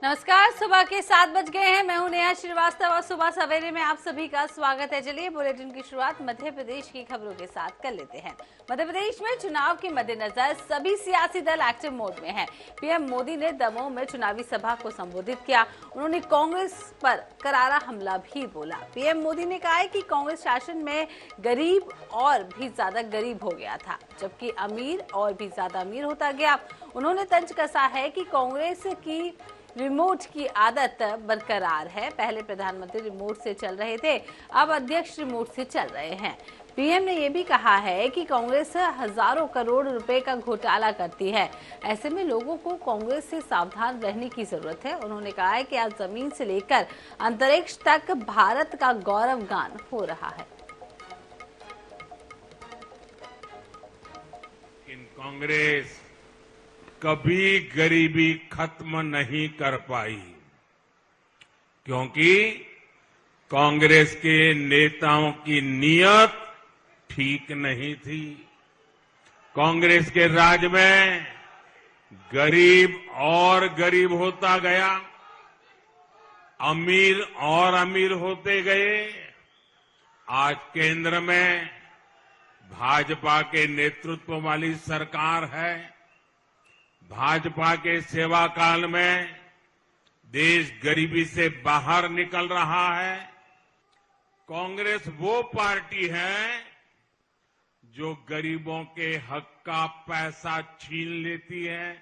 नमस्कार। सुबह के 7 बज गए हैं। मैं हूं नेहा श्रीवास्तव और सुबह सवेरे में आप सभी का स्वागत है। चलिए बुलेटिन की शुरुआत मध्य प्रदेश की खबरों के साथ कर लेते हैं। मध्य प्रदेश में चुनाव के मद्देनजर सभी सियासी दल एक्टिव मोड में हैं। पीएम मोदी ने दमोह में चुनावी सभा को संबोधित किया। उन्होंने कांग्रेस पर करारा हमला भी बोला। पीएम मोदी ने कहा है कि कांग्रेस शासन में गरीब और भी ज्यादा गरीब हो गया था, जबकि अमीर और भी ज्यादा अमीर होता गया। उन्होंने तंज कसा है कि कांग्रेस की रिमोट की आदत बरकरार है। पहले प्रधानमंत्री रिमोट से चल रहे थे, अब अध्यक्ष रिमोट से चल रहे हैं। पीएम ने यह भी कहा है कि कांग्रेस हजारों करोड़ रुपए का घोटाला करती है। ऐसे में लोगों को कांग्रेस से सावधान रहने की जरूरत है। उन्होंने कहा है कि आज जमीन से लेकर अंतरिक्ष तक भारत का गौरव गान हो रहा है। कांग्रेस कभी गरीबी खत्म नहीं कर पाई, क्योंकि कांग्रेस के नेताओं की नीयत ठीक नहीं थी। कांग्रेस के राज में गरीब और गरीब होता गया, अमीर और अमीर होते गए। आज केंद्र में भाजपा के नेतृत्व वाली सरकार है। भाजपा के सेवा काल में देश गरीबी से बाहर निकल रहा है। कांग्रेस वो पार्टी है जो गरीबों के हक का पैसा छीन लेती है।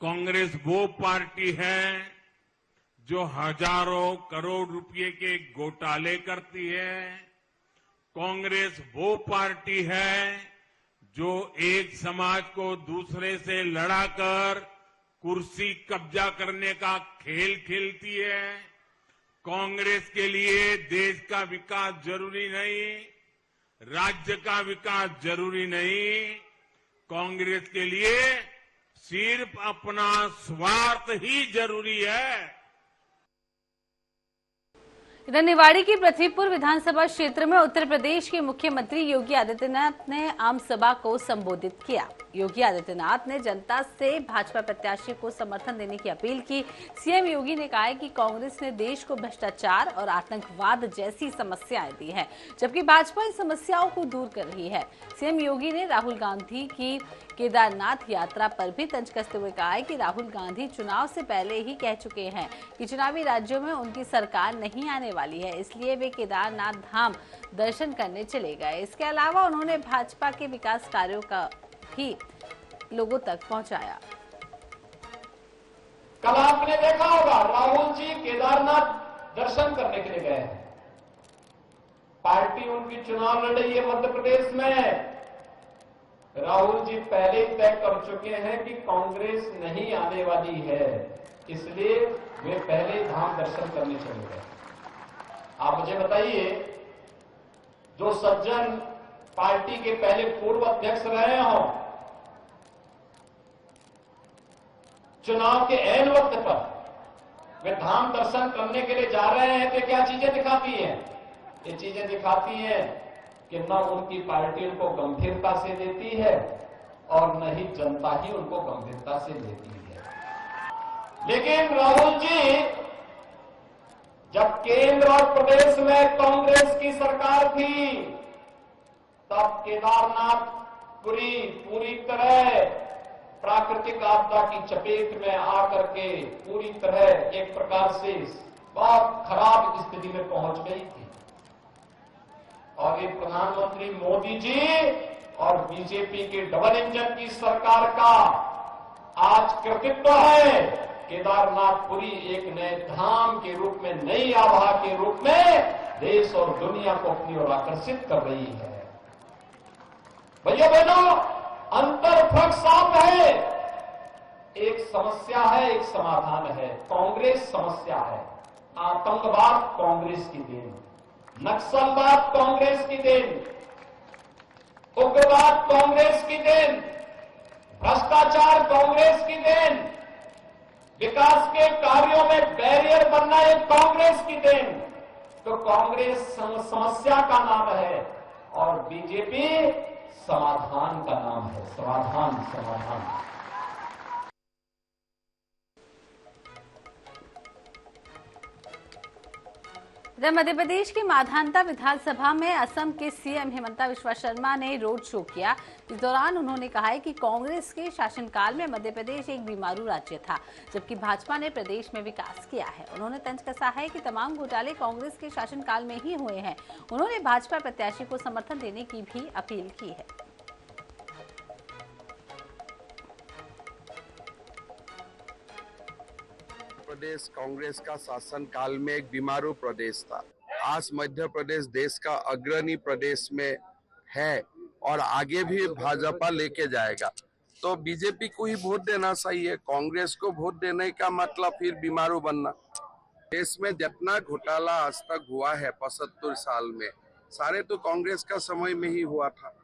कांग्रेस वो पार्टी है जो हजारों करोड़ रुपए के घोटाले करती है। कांग्रेस वो पार्टी है जो एक समाज को दूसरे से लड़ाकर कुर्सी कब्जा करने का खेल खेलती है। कांग्रेस के लिए देश का विकास जरूरी नहीं, राज्य का विकास जरूरी नहीं। कांग्रेस के लिए सिर्फ अपना स्वार्थ ही जरूरी है। इधर निवाड़ी की पृथ्वीपुर विधानसभा क्षेत्र में उत्तर प्रदेश के मुख्यमंत्री योगी आदित्यनाथ ने आम सभा को संबोधित किया। योगी आदित्यनाथ ने जनता से भाजपा प्रत्याशी को समर्थन देने की अपील की। सीएम योगी ने कहा है कि कांग्रेस ने देश को भ्रष्टाचार और आतंकवाद जैसी समस्याएं दी है, जबकि भाजपा इन समस्याओं को दूर कर रही है। सीएम योगी ने राहुल गांधी की केदारनाथ यात्रा पर भी तंज कसते हुए कहा है कि राहुल गांधी चुनाव से पहले ही कह चुके हैं कि चुनावी राज्यों में उनकी सरकार नहीं आने वाली है, इसलिए वे केदारनाथ धाम दर्शन करने चले गए। इसके अलावा उन्होंने भाजपा के विकास कार्यों का भी लोगों तक पहुंचाया। कल आपने देखा होगा राहुल जी केदारनाथ दर्शन करने के लिए गए हैं। पार्टी उनकी चुनाव लड़ रही है मध्य प्रदेश में। राहुल जी पहले ही तय कर चुके हैं कि कांग्रेस नहीं आने वाली है, इसलिए वे पहले धाम दर्शन करने चले गए। आप मुझे बताइए, जो सज्जन पार्टी के पहले पूर्व अध्यक्ष रहे हों, चुनाव के ऐन वक्त पर वे धाम दर्शन करने के लिए जा रहे हैं, तो क्या चीजें दिखाती हैं? ये चीजें दिखाती हैं कि न उनकी पार्टी उनको गंभीरता से देती है और न ही जनता ही उनको गंभीरता से लेती है। लेकिन राहुल जी, जब केंद्र और प्रदेश में कांग्रेस की सरकार थी, तब केदारनाथ पूरी तरह प्राकृतिक आपदा की चपेट में आकर के पूरी तरह एक प्रकार से बहुत खराब स्थिति में पहुंच गई थी। और ये प्रधानमंत्री मोदी जी और बीजेपी के डबल इंजन की सरकार का आज कृतित्व है। केदारनाथपुरी एक नए धाम के रूप में, नई आभा के रूप में देश और दुनिया को अपनी ओर आकर्षित कर रही है। भैया बहनों, अंतर फर्क साफ है। एक समस्या है, एक समाधान है। कांग्रेस समस्या है। आतंकवाद कांग्रेस की देन, नक्सलवाद कांग्रेस की देन, उग्रवाद कांग्रेस की देन, भ्रष्टाचार कांग्रेस की देन, विकास के कार्यों में बैरियर बनना एक कांग्रेस की देन। तो कांग्रेस समस्या का नाम है और बीजेपी समाधान का नाम है। समाधान। इधर मध्य प्रदेश की माधानता विधानसभा में असम के सीएम हिमंता बिस्वा शर्मा ने रोड शो किया। इस दौरान उन्होंने कहा है कि कांग्रेस के शासनकाल में मध्य प्रदेश एक बीमारू राज्य था, जबकि भाजपा ने प्रदेश में विकास किया है। उन्होंने तंज कसा है कि तमाम घोटाले कांग्रेस के शासनकाल में ही हुए हैं। उन्होंने भाजपा प्रत्याशी को समर्थन देने की भी अपील की है। प्रदेश कांग्रेस का शासन काल में एक बीमारू प्रदेश था। आज मध्य प्रदेश देश का अग्रणी प्रदेश में है और आगे भी भाजपा लेके जाएगा। तो बीजेपी को ही वोट देना सही है। कांग्रेस को वोट देने का मतलब फिर बीमारू बनना। देश में जितना घोटाला आज तक हुआ है 75 साल में, सारे तो कांग्रेस का समय में ही हुआ था।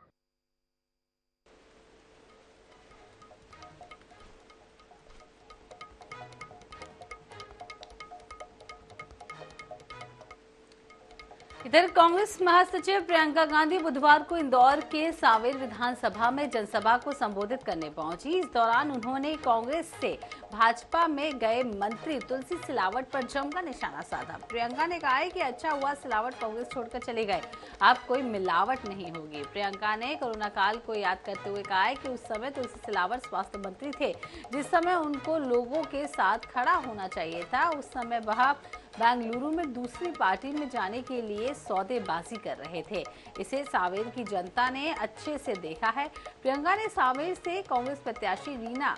इधर कांग्रेस महासचिव प्रियंका गांधी बुधवार को इंदौर के सांवेर विधानसभा में जनसभा को संबोधित करने पहुंची। इस दौरान उन्होंने कांग्रेस से भाजपा में गए मंत्री तुलसी सिलावट पर जमकर निशाना साधा। प्रियंका ने कहा है कि अच्छा हुआ सिलावट कांग्रेस छोड़कर चले गए, अब कोई मिलावट नहीं होगी। प्रियंका ने कोरोना काल को याद करते हुए कहा है कि उस समय तुलसी सिलावट स्वास्थ्य मंत्री थे, जिस समय उनको लोगों के साथ खड़ा होना चाहिए था। उस समय वह बेंगलुरु में दूसरी पार्टी में जाने के लिए सौदेबाजी कर रहे थे। इसे सांवेर की जनता ने अच्छे से देखा है। प्रियंका ने सांवेर से कांग्रेस प्रत्याशी रीना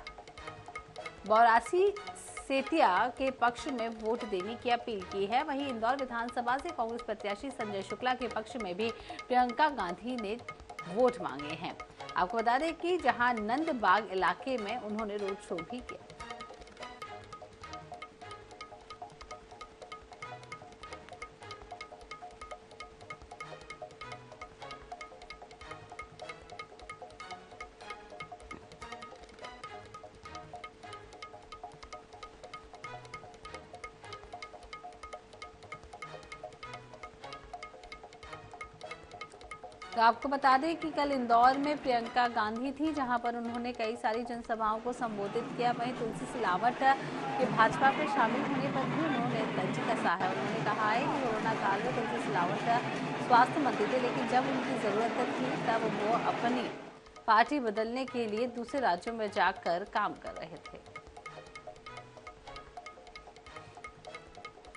बौरासी सेतिया के पक्ष में वोट देने की अपील की है। वहीं इंदौर विधानसभा से कांग्रेस प्रत्याशी संजय शुक्ला के पक्ष में भी प्रियंका गांधी ने वोट मांगे हैं। आपको बता दें कि जहां नंदबाग इलाके में उन्होंने रोड शो भी किया। तो आपको बता दें कि कल इंदौर में प्रियंका गांधी थी, जहां पर उन्होंने कई सारी जनसभाओं को संबोधित किया। वहीं तुलसी सिलावट के भाजपा में शामिल होने पर भी उन्होंने तंज कसा है। उन्होंने कहा है कि कोरोना काल में तुलसी सिलावट स्वास्थ्य मंत्री थे, लेकिन जब उनकी जरूरत थी तब वो अपनी पार्टी बदलने के लिए दूसरे राज्यों में जाकर काम कर रहे थे।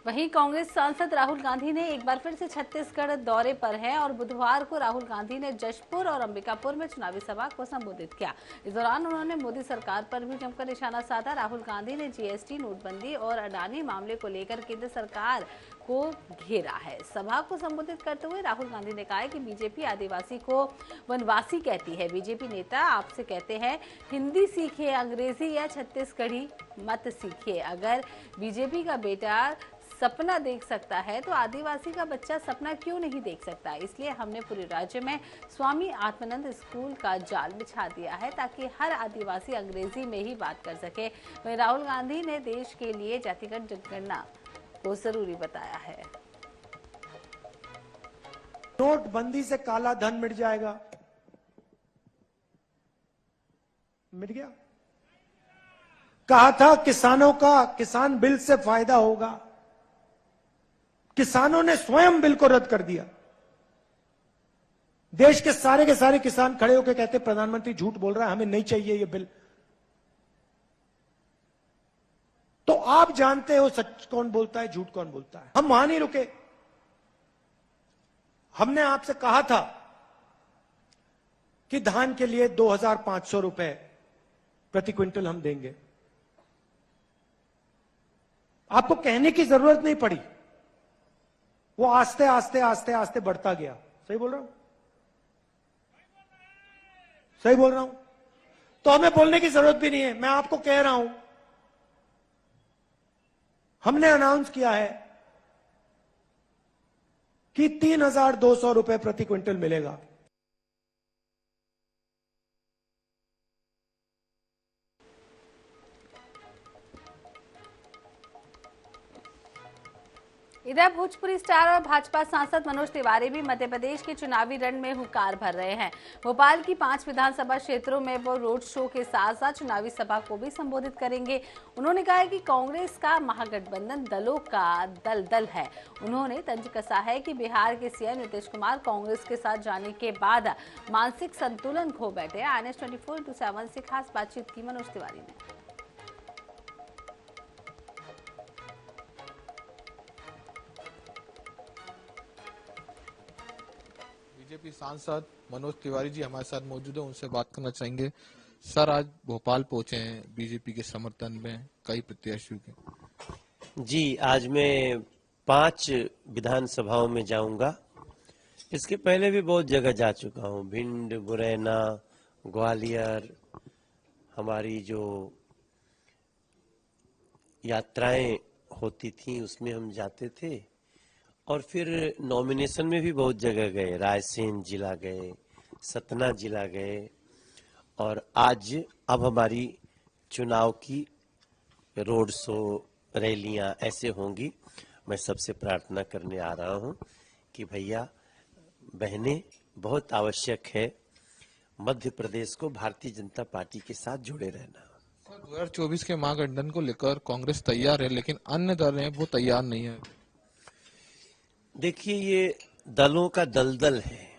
वहीं कांग्रेस सांसद राहुल गांधी ने एक बार फिर से छत्तीसगढ़ दौरे पर हैं और बुधवार को राहुल गांधी ने जशपुर और अंबिकापुर में चुनावी सभा को संबोधित किया। इस दौरान उन्होंने मोदी सरकार पर भी जमकर निशाना साधा। राहुल गांधी ने जीएसटी, नोटबंदी और अडानी मामले को लेकर केंद्र सरकार को घेरा है। सभा को संबोधित करते हुए राहुल गांधी ने कहा है कि बीजेपी आदिवासी को वनवासी कहती है। बीजेपी नेता आपसे कहते हैं हिंदी सीखिए, अंग्रेजी या छत्तीसगढ़ी मत सीखिए। अगर बीजेपी का बेटा सपना देख सकता है तो आदिवासी का बच्चा सपना क्यों नहीं देख सकता। इसलिए हमने पूरे राज्य में स्वामी आत्मानंद स्कूल का जाल बिछा दिया है ताकि हर आदिवासी अंग्रेजी में ही बात कर सके। वहीं राहुल गांधी ने देश के लिए जातिगत जनगणना को जरूरी बताया है। नोटबंदी से काला धन मिट जाएगा। मिट गया। कहा था किसानों का किसान बिल से फायदा होगा, किसानों ने स्वयं बिल को रद्द कर दिया। देश के सारे किसान खड़े होकर कहते प्रधानमंत्री झूठ बोल रहा है, हमें नहीं चाहिए ये बिल। तो आप जानते हो सच कौन बोलता है, झूठ कौन बोलता है। हम वहां नहीं रुके। हमने आपसे कहा था कि धान के लिए 2,500 रुपए प्रति क्विंटल हम देंगे। आपको कहने की जरूरत नहीं पड़ी, वो आस्ते आस्ते आस्ते आस्ते बढ़ता गया। सही बोल रहा हूं? सही बोल रहा हूं? तो हमें बोलने की जरूरत भी नहीं है। मैं आपको कह रहा हूं, हमने अनाउंस किया है कि 3,200 रुपए प्रति क्विंटल मिलेगा। इधर भोजपुरी स्टार और भाजपा सांसद मनोज तिवारी भी मध्य प्रदेश के चुनावी रण में हुंकार भर रहे हैं। भोपाल की 5 विधानसभा क्षेत्रों में वो रोड शो के साथ साथ चुनावी सभा को भी संबोधित करेंगे। उन्होंने कहा है कि कांग्रेस का महागठबंधन दलों का दलदल है। उन्होंने तंज कसा है कि बिहार के सीएम नीतीश कुमार कांग्रेस के साथ जाने के बाद मानसिक संतुलन खो बैठे। INS 24/7 से खास बातचीत की मनोज तिवारी ने। बीजेपी सांसद मनोज तिवारी जी हमारे साथ मौजूद है, उनसे बात करना चाहेंगे। सर, आज भोपाल पहुंचे हैं बीजेपी के समर्थन में कई प्रत्याशियों के। जी, आज मैं 5 विधानसभाओं में जाऊंगा। इसके पहले भी बहुत जगह जा चुका हूं, भिंड, मुरैना, ग्वालियर। हमारी जो यात्राएं होती थी उसमें हम जाते थे, और फिर नॉमिनेशन में भी बहुत जगह गए। रायसेन जिला गए, सतना जिला गए, और आज अब हमारी चुनाव की रोड शो, रैलियां ऐसे होंगी। मैं सबसे प्रार्थना करने आ रहा हूं कि भैया बहनें, बहुत आवश्यक है मध्य प्रदेश को भारतीय जनता पार्टी के साथ जुड़े रहना। 2024 के महागठबंधन को लेकर कांग्रेस तैयार है, लेकिन अन्य दल हैं वो तैयार नहीं है। देखिए, ये दलों का दलदल है।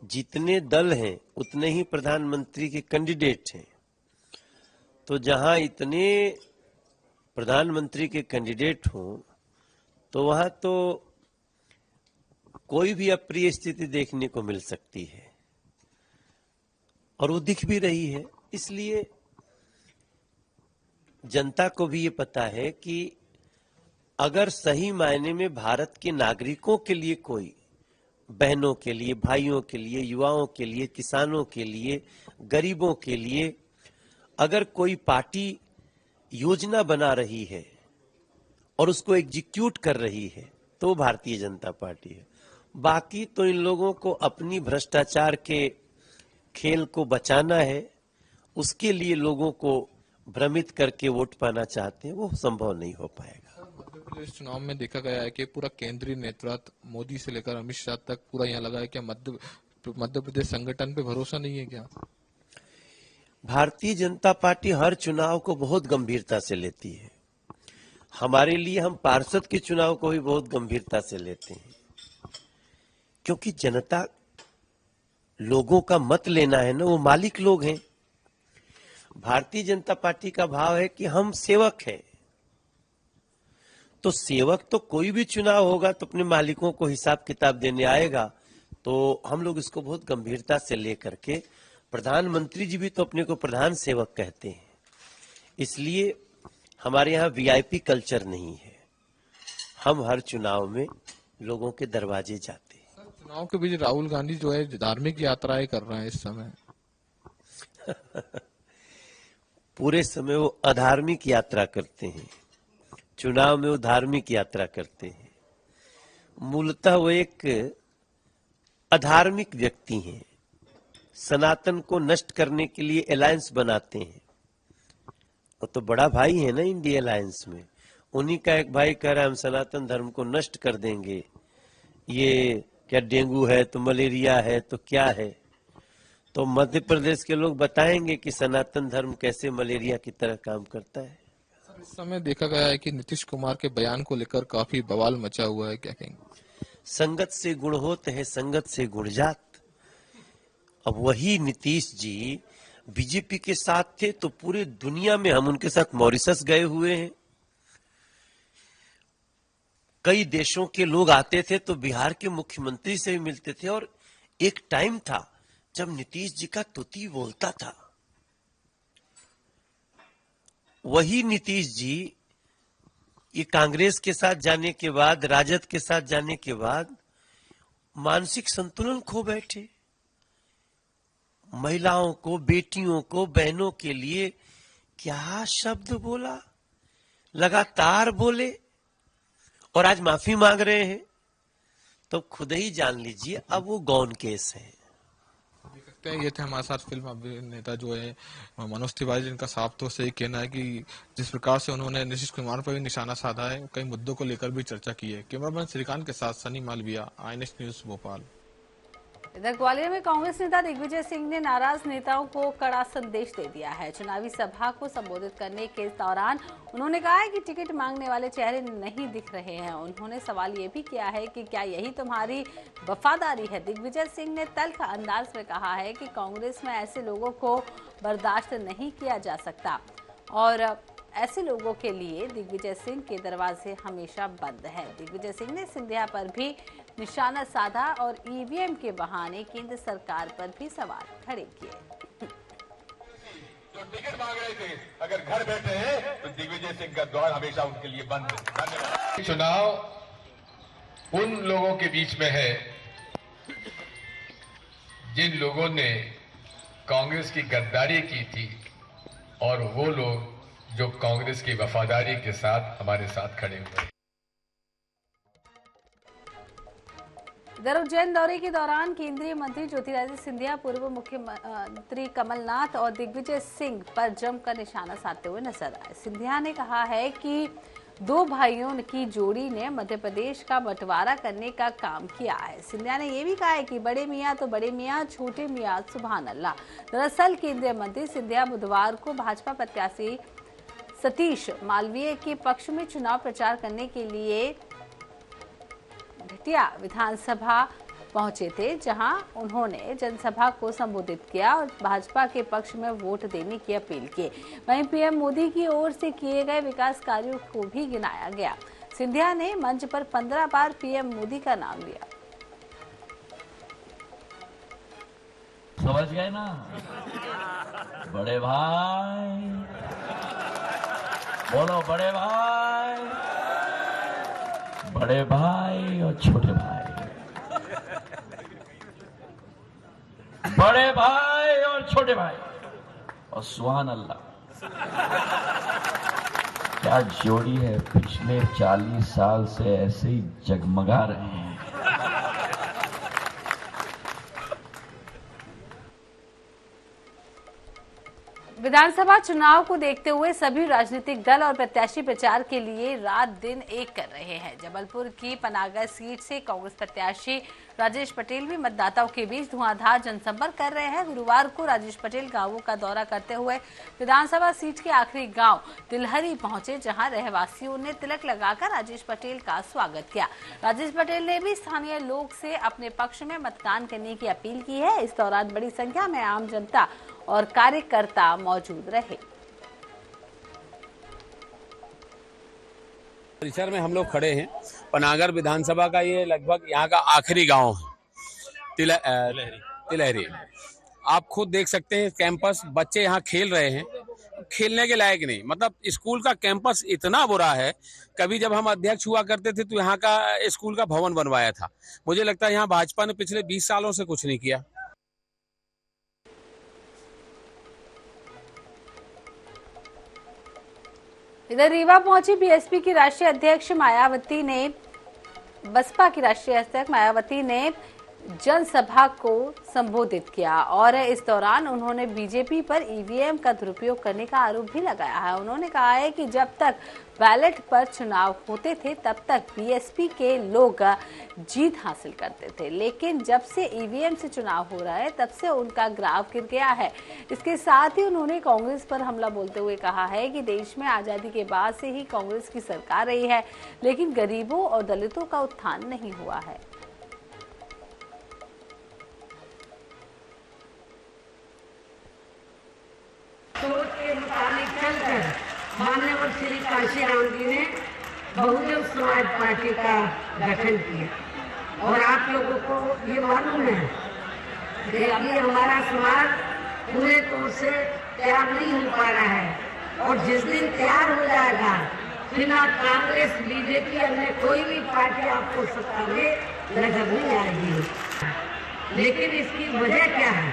जितने दल हैं उतने ही प्रधानमंत्री के कैंडिडेट हैं। तो जहां इतने प्रधानमंत्री के कैंडिडेट हों तो वहां तो कोई भी अप्रिय स्थिति देखने को मिल सकती है, और वो दिख भी रही है। इसलिए जनता को भी ये पता है कि अगर सही मायने में भारत के नागरिकों के लिए, कोई बहनों के लिए, भाइयों के लिए, युवाओं के लिए, किसानों के लिए, गरीबों के लिए अगर कोई पार्टी योजना बना रही है और उसको एग्जीक्यूट कर रही है तो भारतीय जनता पार्टी है। बाकी तो इन लोगों को अपनी भ्रष्टाचार के खेल को बचाना है, उसके लिए लोगों को भ्रमित करके वोट पाना चाहते हैं, वो संभव नहीं हो पाएगा। मध्य प्रदेश चुनाव में देखा गया है कि पूरा केंद्रीय नेतृत्व मोदी से लेकर अमित शाह तक पूरा यहाँ लगा है। क्या मध्य प्रदेश संगठन पे भरोसा नहीं है क्या? भारतीय जनता पार्टी हर चुनाव को बहुत गंभीरता से लेती है। हमारे लिए हम पार्षद के चुनाव को भी बहुत गंभीरता से लेते हैं, क्योंकि जनता, लोगों का मत लेना है ना, वो मालिक लोग हैं। भारतीय जनता पार्टी का भाव है कि हम सेवक हैं। तो सेवक तो कोई भी चुनाव होगा तो अपने मालिकों को हिसाब किताब देने आएगा। तो हम लोग इसको बहुत गंभीरता से लेकर के, प्रधानमंत्री जी भी तो अपने को प्रधान सेवक कहते हैं, इसलिए हमारे यहाँ वीआईपी कल्चर नहीं है। हम हर चुनाव में लोगों के दरवाजे जाते हैं। चुनाव के बीच राहुल गांधी जो है धार्मिक यात्राएं कर रहे हैं इस समय। पूरे समय वो अधार्मिक यात्रा करते हैं, चुनाव में वो धार्मिक यात्रा करते हैं। मूलतः वो एक अधार्मिक व्यक्ति हैं, सनातन को नष्ट करने के लिए अलायंस बनाते हैं। वो तो बड़ा भाई है ना इंडिया अलायंस में, उन्हीं का एक भाई कह रहा है हम सनातन धर्म को नष्ट कर देंगे। ये क्या डेंगू है तो मलेरिया है तो क्या है? तो मध्य प्रदेश के लोग बताएंगे कि सनातन धर्म कैसे मलेरिया की तरह काम करता है। इस समय देखा गया है कि नीतीश कुमार के बयान को लेकर काफी बवाल मचा हुआ है, क्या कहेंगे? संगत से गुण होते हैं, संगत से गुण जात। अब वही नीतीश जी बीजेपी के साथ थे तो पूरे दुनिया में, हम उनके साथ मॉरिशस गए हुए हैं, कई देशों के लोग आते थे तो बिहार के मुख्यमंत्री से भी मिलते थे। और एक टाइम था जब नीतीश जी का तुति बोलता था। वही नीतीश जी ये कांग्रेस के साथ जाने के बाद, राजद के साथ जाने के बाद मानसिक संतुलन खो बैठे। महिलाओं को, बेटियों को, बहनों के लिए क्या शब्द बोला, लगातार बोले, और आज माफी मांग रहे हैं। तो खुद ही जान लीजिए अब वो गौन केस है। सकते हैं। ये थे हमारे साथ फिल्म अभिनेता जो है मनोज तिवारी, जिनका साफ तौर से ये कहना है कि जिस प्रकार से उन्होंने नीतीश कुमार पर भी निशाना साधा है, कई मुद्दों को लेकर भी चर्चा की है। कैमरामैन श्रीकांत के साथ सनी मालविया, INS न्यूज भोपाल। इधर ग्वालियर में कांग्रेस नेता दिग्विजय सिंह ने नाराज नेताओं को कड़ा संदेश दे दिया है। चुनावी सभा को संबोधित करने के दौरान उन्होंने कहा है कि टिकट मांगने वाले चेहरे नहीं दिख रहे हैं। उन्होंने सवाल ये भी किया है कि क्या यही तुम्हारी वफादारी है। दिग्विजय सिंह ने तल्ख अंदाज में कहा है कि कांग्रेस में ऐसे लोगों को बर्दाश्त नहीं किया जा सकता और ऐसे लोगों के लिए दिग्विजय सिंह के दरवाजे हमेशा बंद हैं। दिग्विजय सिंह ने सिंधिया पर भी निशाना साधा और EVM के बहाने केंद्र सरकार पर भी सवाल खड़े किए। जो टिकट मांग रहे थे, अगर घर बैठे हैं तो दिग्विजय सिंह का द्वार हमेशा उनके लिए बंद है। धन्यवाद। चुनाव उन लोगों के बीच में है जिन लोगों ने कांग्रेस की गद्दारी की थी और वो लोग जो कांग्रेस की वफादारी के साथ हमारे साथ खड़े हुए। इधर उज्जैन दौरे के दौरान केंद्रीय मंत्री ज्योतिरादित्य सिंधिया पूर्व मुख्यमंत्री कमलनाथ और दिग्विजय सिंह पर जमकर निशाना साधते हुए नजर आए। सिंधिया ने कहा है कि दो भाइयों की जोड़ी ने मध्य प्रदेश का बंटवारा करने का काम किया है। सिंधिया ने यह भी कहा है कि बड़े मियाँ तो बड़े मियाँ, छोटे मियाँ सुभान अल्लाह। दरअसल केंद्रीय मंत्री सिंधिया बुधवार को भाजपा प्रत्याशी सतीश मालवीय के पक्ष में चुनाव प्रचार करने के लिए घटिया विधानसभा पहुंचे थे, जहां उन्होंने जनसभा को संबोधित किया और भाजपा के पक्ष में वोट देने की अपील की। वहीं PM मोदी की ओर से किए गए विकास कार्यों को भी गिनाया गया। सिंधिया ने मंच पर 15 बार PM मोदी का नाम लिया। समझ गए ना बड़े भाई, बोलो बड़े भाई, बड़े भाई और छोटे भाई, बड़े भाई और छोटे भाई और सुभान अल्लाह। क्या जोड़ी है, पिछले 40 साल से ऐसे ही जगमगा रहे हैं। विधानसभा चुनाव को देखते हुए सभी राजनीतिक दल और प्रत्याशी प्रचार के लिए रात दिन एक कर रहे हैं। जबलपुर की पनागर सीट से कांग्रेस प्रत्याशी राजेश पटेल भी मतदाताओं के बीच धुआंधार जनसंपर्क कर रहे हैं। गुरुवार को राजेश पटेल गांवों का दौरा करते हुए विधानसभा सीट के आखिरी गांव तिलहरी पहुंचे, जहां रहवासियों ने तिलक लगाकर राजेश पटेल का स्वागत किया। राजेश पटेल ने भी स्थानीय लोग से अपने पक्ष में मतदान करने की अपील की है। इस दौरान बड़ी संख्या में आम जनता और कार्यकर्ता मौजूद रहे। परिसर में हम लोग खड़े हैं। पनागर विधानसभा का ये लगभग यहाँ का आखिरी गांव है, तिलहरी। आप खुद देख सकते हैं कैंपस, बच्चे यहाँ खेल रहे हैं, खेलने के लायक नहीं। मतलब स्कूल का कैंपस इतना बुरा है। कभी जब हम अध्यक्ष हुआ करते थे तो यहाँ का स्कूल का भवन बनवाया था। मुझे लगता है यहाँ भाजपा ने पिछले 20 सालों से कुछ नहीं किया। इधर रीवा पहुंची बीएसपी की राष्ट्रीय अध्यक्ष मायावती ने बसपा की राष्ट्रीय अध्यक्ष मायावती ने जनसभा को संबोधित किया और इस दौरान उन्होंने बीजेपी पर ईवीएम का दुरुपयोग करने का आरोप भी लगाया है। उन्होंने कहा है कि जब तक बैलेट पर चुनाव होते थे तब तक बीएसपी के लोग जीत हासिल करते थे, लेकिन जब से ईवीएम से चुनाव हो रहा है तब से उनका ग्राफ गिर गया है। इसके साथ ही उन्होंने कांग्रेस पर हमला बोलते हुए कहा है कि देश में आजादी के बाद से ही कांग्रेस की सरकार रही है, लेकिन गरीबों और दलितों का उत्थान नहीं हुआ है। सोच के मुताबिक चलकर माननीय श्री काशीराम जी ने बहुजन समाज पार्टी का गठन किया और आप लोगों को ये मालूम है कि अभी हमारा समाज पूरे तौर से तैयार नहीं हो पा रहा है और जिस दिन तैयार हो जाएगा फिर ना कांग्रेस, बीजेपी, अन्य कोई भी पार्टी आपको सत्ता में नजर नहीं आएगी। लेकिन इसकी वजह क्या है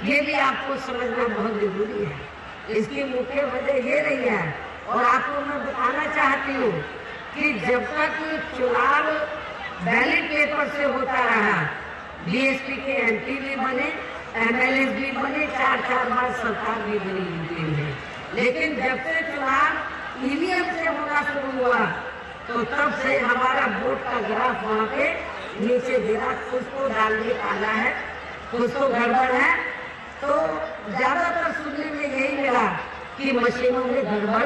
ये भी आपको समझना बहुत जरूरी है। इसकी मुख्य वजह ये रही है और आपको मैं बताना चाहती हूँ कि जब तक चुनाव बैलेट पेपर से होता रहा, बीएसपी के एमपी भी बने MLA भी बने, 4 बार सरकार भी बनी यूपी में। लेकिन जब से चुनाव ईवीएम से होना शुरू हुआ तो तब से हमारा वोट का ग्राफ वहाँ पे नीचे गिरा। कुछ तो डाल के आना है, कुछ तो गड़बड़ है। तो ज्यादातर सुनने में यही मिला कि मशीनों में गड़बड़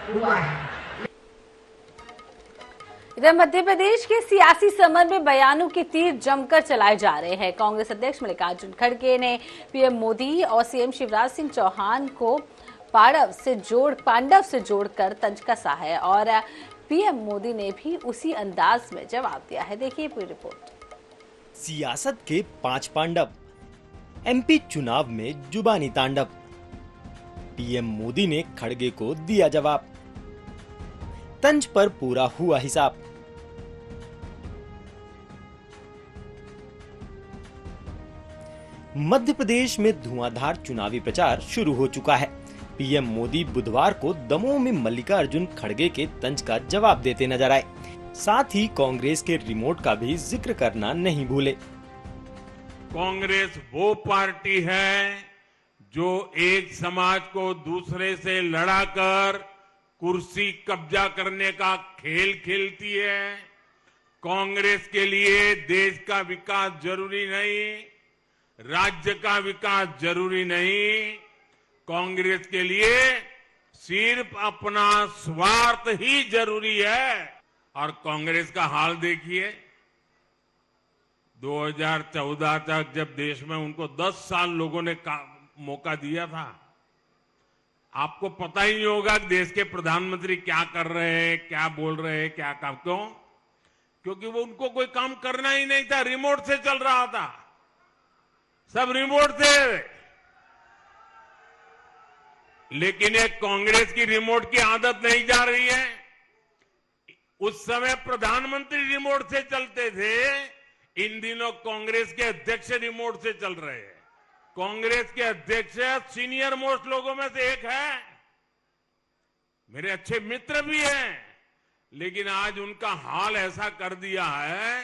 हुआ है। इधर मध्य प्रदेश के सियासी समर में बयानों के तीर जमकर चलाए जा रहे हैं। कांग्रेस अध्यक्ष मल्लिकार्जुन खड़गे ने पीएम मोदी और सीएम शिवराज सिंह चौहान को पांडव से जोड़कर तंज कसा है और पीएम मोदी ने भी उसी अंदाज में जवाब दिया है। देखिए पूरी रिपोर्ट। सियासत के 5 पांडव, एमपी चुनाव में जुबानी तांडव। पीएम मोदी ने खड़गे को दिया जवाब, तंज पर पूरा हुआ हिसाब। मध्य प्रदेश में धुआंधार चुनावी प्रचार शुरू हो चुका है। पीएम मोदी बुधवार को दमोह में मल्लिकार्जुन खड़गे के तंज का जवाब देते नजर आए। साथ ही कांग्रेस के रिमोट का भी जिक्र करना नहीं भूले। कांग्रेस वो पार्टी है जो एक समाज को दूसरे से लड़ाकर कुर्सी कब्जा करने का खेल खेलती है। कांग्रेस के लिए देश का विकास जरूरी नहीं, राज्य का विकास जरूरी नहीं। कांग्रेस के लिए सिर्फ अपना स्वार्थ ही जरूरी है। और कांग्रेस का हाल देखिए, 2014 तक जब देश में उनको 10 साल लोगों ने मौका दिया था, आपको पता ही नहीं होगा कि देश के प्रधानमंत्री क्या कर रहे हैं, क्या बोल रहे हैं, क्या काम। क्यों? क्योंकि वो उनको कोई काम करना ही नहीं था, रिमोट से चल रहा था, सब रिमोट से। लेकिन एक कांग्रेस की रिमोट की आदत नहीं जा रही है। उस समय प्रधानमंत्री रिमोट से चलते थे, इन दिनों कांग्रेस के अध्यक्ष रिमोट से चल रहे हैं। कांग्रेस के अध्यक्ष सीनियर मोस्ट लोगों में से एक है, मेरे अच्छे मित्र भी हैं, लेकिन आज उनका हाल ऐसा कर दिया है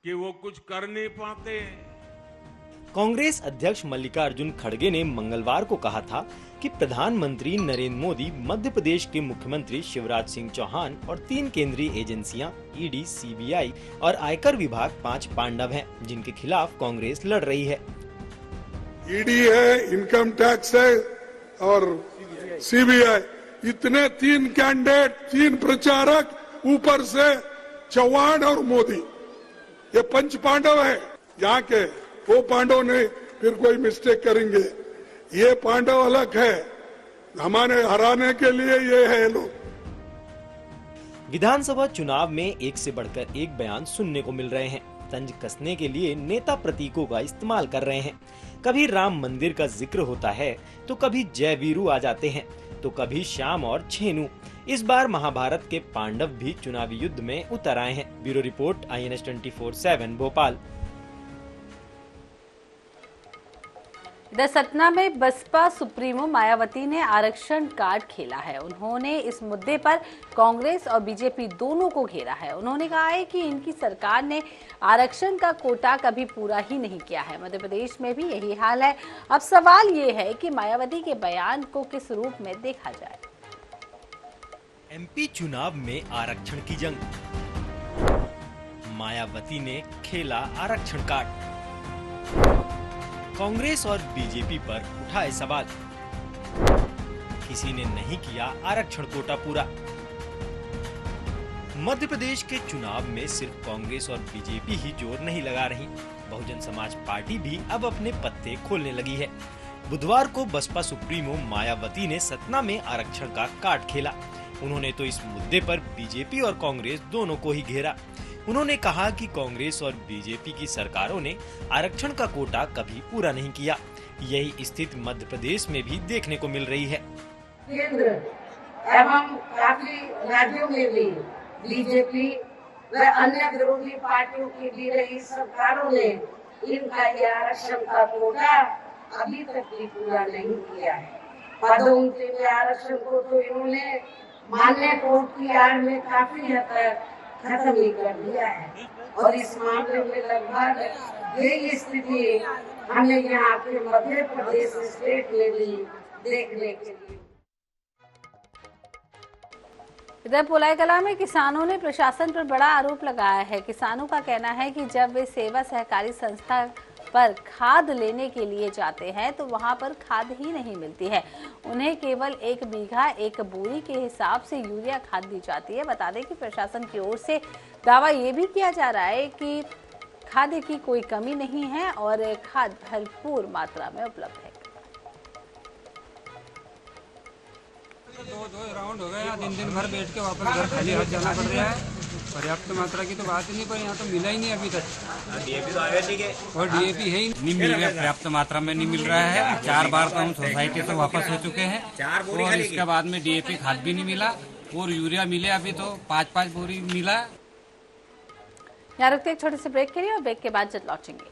कि वो कुछ कर नहीं पाते। कांग्रेस अध्यक्ष मल्लिकार्जुन खड़गे ने मंगलवार को कहा था कि प्रधानमंत्री नरेंद्र मोदी, मध्य प्रदेश के मुख्यमंत्री शिवराज सिंह चौहान और 3 केंद्रीय एजेंसियां ईडी, सीबीआई और आयकर विभाग 5 पांडव हैं, जिनके खिलाफ कांग्रेस लड़ रही है। ईडी है, इनकम टैक्स है और सीबीआई, इतने 3 कैंडिडेट, 3 प्रचारक, ऊपर से चौहान और मोदी, ये 5 पांडव है। यहाँ के वो पांडव नहीं, फिर कोई मिस्टेक करेंगे। ये पांडव अलग है, हमारे हराने के लिए ये है लोग। विधानसभा चुनाव में एक से बढ़कर एक बयान सुनने को मिल रहे हैं। तंज कसने के लिए नेता प्रतीकों का इस्तेमाल कर रहे हैं। कभी राम मंदिर का जिक्र होता है तो कभी जय वीरू आ जाते हैं, तो कभी श्याम और छेनू। इस बार महाभारत के पांडव भी चुनावी युद्ध में उतर आए हैं। Bureau report, INS 24/7 Bhopal. इधर सतना में बसपा सुप्रीमो मायावती ने आरक्षण कार्ड खेला है। उन्होंने इस मुद्दे पर कांग्रेस और बीजेपी दोनों को घेरा है। उन्होंने कहा है कि इनकी सरकार ने आरक्षण का कोटा कभी पूरा ही नहीं किया है। मध्य प्रदेश में भी यही हाल है। अब सवाल ये है कि मायावती के बयान को किस रूप में देखा जाए। एमपी चुनाव में आरक्षण की जंग, मायावती ने खेला आरक्षण कार्ड। कांग्रेस और बीजेपी पर उठाए सवाल, किसी ने नहीं किया आरक्षण कोटा पूरा। मध्य प्रदेश के चुनाव में सिर्फ कांग्रेस और बीजेपी ही जोर नहीं लगा रही, बहुजन समाज पार्टी भी अब अपने पत्ते खोलने लगी है। बुधवार को बसपा सुप्रीमो मायावती ने सतना में आरक्षण का कार्ड खेला। उन्होंने तो इस मुद्दे पर बीजेपी और कांग्रेस दोनों को ही घेरा। उन्होंने कहा कि कांग्रेस और बीजेपी की सरकारों ने आरक्षण का कोटा कभी पूरा नहीं किया। यही स्थिति मध्य प्रदेश में भी देखने को मिल रही है। केंद्र एवं काफी राज्यों में भी बीजेपी व अन्य विरोधी पार्टियों की भी रही सरकारों ने इनका ये आरक्षण का कोटा अभी तक भी पूरा नहीं किया है। पदोन्नति में आरक्षण को तो इन्होंने मान्य कोर्ट की आड़ में काफी हद तक खत्म ही कर दिया है और इस मामले में लगभग यही स्थिति हमें यहाँ के मध्य प्रदेश स्टेट में भी देखने के लिए। इधर पोलाई कला में किसानों ने प्रशासन पर बड़ा आरोप लगाया है। किसानों का कहना है कि जब वे सेवा सहकारी संस्था पर खाद लेने के लिए जाते हैं तो वहां पर खाद ही नहीं मिलती है। उन्हें केवल 1 बीघा 1 बोरी के हिसाब से यूरिया खाद दी जाती है। बता दें कि प्रशासन की ओर से दावा ये भी किया जा रहा है कि खाद की कोई कमी नहीं है और खाद भरपूर मात्रा में उपलब्ध है। दो राउंड हो गया, दिन भर बैठ के वापस घर खाली हाथ जाना पड़ रहा है। पर्याप्त मात्रा की तो बात ही नहीं, पर यहाँ तो मिला ही नहीं अभी तक। डीएपी तो आया ठीक है और डीएपी है ही नहीं मिल रहा, पर्याप्त मात्रा में नहीं मिल रहा है। 4 बार तो हम सोसाइटी से वापस हो चुके हैं और इसके बाद में डीएपी खाद भी नहीं मिला और यूरिया मिले अभी तो 5-5 बोरी मिला। यहाँ रुकते एक छोटे से ब्रेक के लिए और ब्रेक के बाद जल्द लौटेंगे।